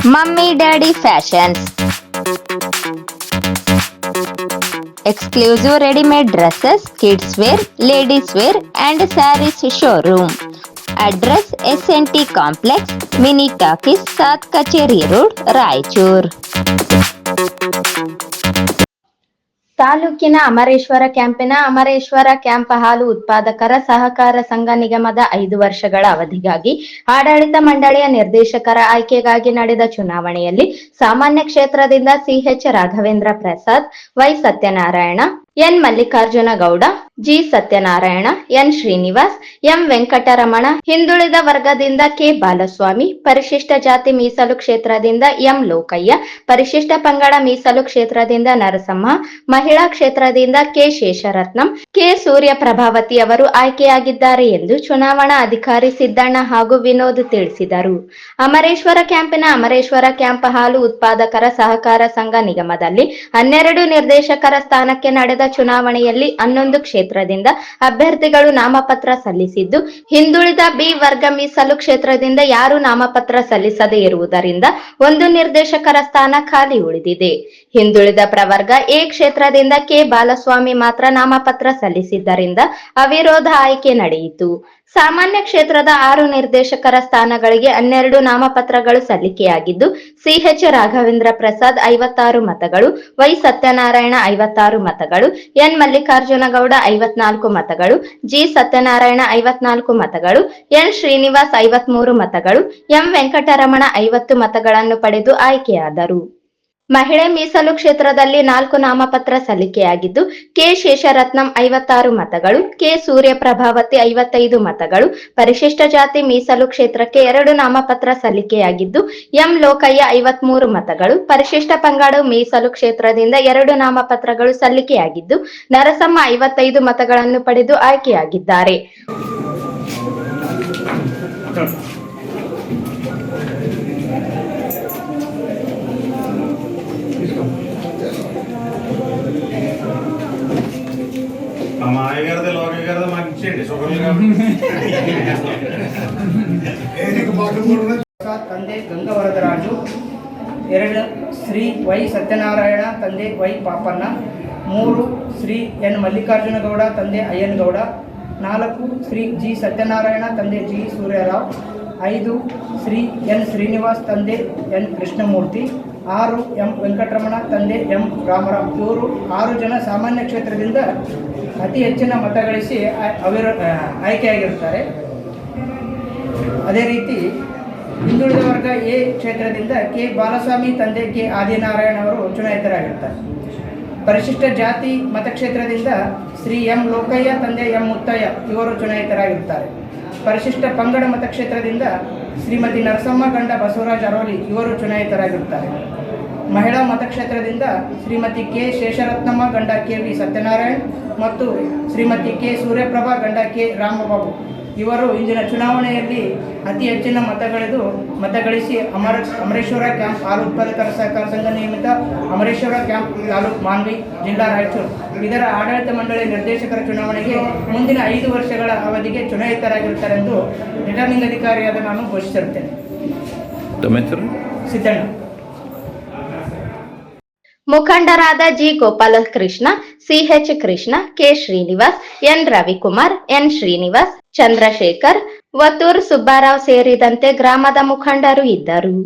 Mummy Daddy Fashions. Exclusive ready-made dresses, kids wear, ladies wear and sarees showroom. Address SNT Complex, Mini Talkies, South Kacheri Road, Raichur. ತಾಲೂಕಿನ Amareshwara ಕ್ಯಾಂಪಿನ Amareshwara camp ಹಾಲು ಉತ್ಪಾದಕರ ಸಹಕಾರ ಸಂಘ ನಿಗಮದ 5 ವರ್ಷಗಳ ಅವಧಿಗಾಗಿ ಆಡಳಿತ ಮಂಡಳಿಯ ನಿರ್ದೇಶಕರ ಆಯ್ಕೆಗಾಗಿ ನಡೆದ ಚುನಾವಣೆಯಲ್ಲಿ ಸಾಮಾನ್ಯ ಕ್ಷೇತ್ರದಿಂದ C H Raghavendra Prasad, Y Satyanarayana, N Mallikarjuna Gowda, G Satyanarayana, N Srinivas, M Venkataramana, ಹಿಂದುಳಿದ ವರ್ಗದಿಂದ ಕೆ ಬಾಲಸ್ವಾಮಿ, ಪರಿಶಿಷ್ಟ ಜಾತಿ ಮೀಸಲು ಕ್ಷೇತ್ರದಿಂದ ಎಂ ಲೋಕಯ್ಯ, ಪರಿಶಿಷ್ಟ ಪಂಗಡ ಮೀಸಲು ಕ್ಷೇತ್ರದಿಂದ ನರಸಮ್ಮ, ಮಹಿಳಾ ಕ್ಷೇತ್ರದಿಂದ ಕೆ ಶೇಷರತ್ನಂ, ಕೆ ಸೂರ್ಯ ಪ್ರಭಾವತಿ ಅವರು ಆಯ್ಕೆಯಾಗಿದ್ದಾರೆ ಎಂದು ಚುನಾವಣಾ ಅಧಿಕಾರಿ ಸಿದ್ದಣ್ಣ ಹಾಗೂ ವಿನೋದ್ ತಿಳಿಸಿದರು. ಅಮರೇಶ್ವರ ಕ್ಯಾಂಪಿನ ಅಮರೇಶ್ವರ ಕ್ಯಾಂಪ್ ಹಾಲು ಉತ್ಪಾದಕರ ಸಹಕಾರ ಸಂಘ ನಿಗಮದಲ್ಲಿ 12 ನಿರ್ದೇಶಕರ ಸ್ಥಾನಕ್ಕೆ ನಡೆದ ಚುನಾವಣೆಯಲ್ಲಿ 11 ಕ್ಷೇತ್ರದಿಂದ ಅಭ್ಯರ್ಥಿಗಳು ನಾಮಪತ್ರ ಸಲ್ಲಿಸಿದ್ದು, ಹಿಂದುಳಿದ ಬಿ ವರ್ಗ ಮೀಸಲು ಕ್ಷೇತ್ರದಿಂದ ಯಾರು ನಾಮಪತ್ರ ಸಲ್ಲಿಸದೇ ಇರುವುದರಿಂದ 1 ನಿರ್ದೇಶಕರ ಸ್ಥಾನ ಖಾಲಿ ಉಳಿದಿದೆ. ಹಿಂದುಳಿದ ಪ್ರವರ್ಗ ಎ ಕ್ಷೇತ್ರದಿಂದ ಕೆ ಬಾಲಸ್ವಾಮಿ ಮಾತ್ರ ನಾಮಪತ್ರ ಸಲ್ಲಿಸಿದ್ದರಿಂದ ಅವಿರೋಧ ಆಯ್ಕೆ ನಡೆಯಿತು. ಸಾಮಾನ್ಯ ಕ್ಷೇತ್ರದ 6 ನಿರ್ದೇಶಕರ ಸ್ಥಾನಗಳಿಗೆ 12 ನಾಮಪತ್ರಗಳು ಸಲ್ಲಿಕೆಯಾಗಿದ್ದು, ಸಿಎಚ್ ರಾಘವೇಂದ್ರ ಪ್ರಸಾದ್ 56 ಮತಗಳು, ವೈ ಸತ್ಯನಾರಾಯಣ 56 ಮತಗಳು, ಎನ್ ಮಲ್ಲಿಕಾರ್ಜುನ ಗೌಡ 54 ಮತಗಳು, ಜಿ ಸತ್ಯನಾರಾಯಣ 54 ಮತಗಳು, ಎನ್ ಶ್ರೀನಿವಾಸ್ 53 ಮತಗಳು, ಎಂ ವೆಂಕಟರಮಣ 50 ಮತಗಳನ್ನು ಪಡೆದು ಆಯ್ಕೆಯಾದರು. ಮಹಿಳೆ ಮೀಸಲು ಕ್ಷೇತ್ರದಲ್ಲಿ 4 ನಾಮಪತ್ರ ಸಲ್ಲಿಕೆಯಾಗಿದ್ದು, ಕೆ ಶೇಷರತ್ನಂ 56 ಮತಗಳು, ಕೆ ಸೂರ್ಯ ಪ್ರಭಾವತಿ 55 ಮತಗಳು, ಪರಿಶಿಷ್ಟ ಜಾತಿ ಮೀಸಲು ಕ್ಷೇತ್ರಕ್ಕೆ 2 ನಾಮಪತ್ರ ಸಲ್ಲಿಕೆಯಾಗಿದ್ದು, ಎಂ ಲೋಕಯ್ಯ 53 ಮತಗಳು, ಪರಿಶಿಷ್ಟ ಪಂಗಡ ಮೀಸಲು ಕ್ಷೇತ್ರದಿಂದ 2 ನಾಮಪತ್ರಗಳು ಸಲ್ಲಿಕೆಯಾಗಿದ್ದು, ನರಸಮ್ಮ 55 ಮತಗಳನ್ನು ಪಡೆದು ಆಯ್ಕೆಯಾಗಿದ್ದಾರೆ. ತಂದೆ ಗಂಗವರದರಾಜು, 2 ಶ್ರೀ ವೈ ಸತ್ಯನಾರಾಯಣ, ತಂದೆ ವೈ ಪಾಪಣ್ಣ, 3 ಶ್ರೀ ಎನ್ ಮಲ್ಲಿಕಾರ್ಜುನ ಗೌಡ, ತಂದೆ ಅಯ್ಯನ್ ಗೌಡ, 4 ಶ್ರೀ ಜಿ ಸತ್ಯನಾರಾಯಣ, ತಂದೆ ಜಿ ಸೂರ್ಯರಾವ್, 5 ಶ್ರೀ ಎನ್ ಶ್ರೀನಿವಾಸ್, ತಂದೆ ಎನ್ ಕೃಷ್ಣಮೂರ್ತಿ, 6 ಎಂ ವೆಂಕಟರಮಣ, ತಂದೆ ಎಂ ರಾಮರಾವ್. ಇವರು 6 ಜನ ಸಾಮಾನ್ಯ ಕ್ಷೇತ್ರದಿಂದ ಅತಿ ಹೆಚ್ಚಿನ ಮತ ಗಳಿಸಿ ಆಯ್ಕೆಯಾಗಿರುತ್ತಾರೆ. ಅದೇ ರೀತಿ ಹಿಂದುಳಿದ ವರ್ಗ ಎ ಕ್ಷೇತ್ರದಿಂದ ಕೆ ಬಾಲಸ್ವಾಮಿ, ತಂದೆ ಕೆ ಆದಿನಾರಾಯಣ ಅವರು ಚುನಾಯಿತರಾಗಿರ್ತಾರೆ. ಪರಿಶಿಷ್ಟ ಜಾತಿ ಮತಕ್ಷೇತ್ರದಿಂದ ಶ್ರೀ ಎಂ ಲೋಕಯ್ಯ, ತಂದೆ ಎಂ ಮುತ್ತಯ್ಯ ಇವರು ಚುನಾಯಿತರಾಗಿರ್ತಾರೆ. ಪರಿಶಿಷ್ಟ ಪಂಗಡ ಮತಕ್ಷೇತ್ರದಿಂದ ಶ್ರೀಮತಿ ನರಸಮ್ಮ ಗಂಡ ಬಸವರಾಜ್ ಅರೋಲಿ ಇವರು ಚುನಾಯಿತರಾಗಿರ್ತಾರೆ. ಮಹಿಳಾ ಮತಕ್ಷೇತ್ರದಿಂದ ಶ್ರೀಮತಿ ಕೆ ಶೇಷರತ್ನಮ್ಮ ಗಂಡ ಕೆ ವಿ ಸತ್ಯನಾರಾಯಣ್ ಮತ್ತು ಶ್ರೀಮತಿ ಕೆ ಸೂರ್ಯಪ್ರಭಾ ಗಂಡ ಕೆ ರಾಮಬಾಬು ಇವರು ಇಂದಿನ ಚುನಾವಣೆಯಲ್ಲಿ ಅತಿ ಹೆಚ್ಚಿನ ಮತಗಳಿಸಿ ಅಮರೇಶ್ವರ ಕ್ಯಾಂಪ್ ಹಾಲು ಉತ್ಪಾದಕರ ಸಹಕಾರ ಸಂಘ ನಿಯಮಿತ ಅಮರೇಶ್ವರ ಕ್ಯಾಂಪ್ ತಾಲೂಕು ಮಾನ್ವಿ, ಜಿಲ್ಲಾ ರಾಯಚೂರು ಇದರ ಆಡಳಿತ ಮಂಡಳಿ ನಿರ್ದೇಶಕರ ಚುನಾವಣೆಗೆ ಮುಂದಿನ 5 ವರ್ಷಗಳ ಅವಧಿಗೆ ಚುನಾಯಿತರಾಗಿರುತ್ತಾರೆ ಎಂದು ರಿಟರ್ನಿಂಗ್ ಅಧಿಕಾರಿಯಾದ ನಾನು ಘೋಷಿಸಿರುತ್ತೇನೆ. ಸಿದ್ದಣ್ಣ. ಮುಖಂಡರಾದ G Gopalakrishna, CH Krishna, K Srinivas, N Ravikumar, N Srinivas, Chandrashekar, Vathur Subbarao ಸೇರಿದಂತೆ ಗ್ರಾಮದ ಮುಖಂಡರು ಇದ್ದರು.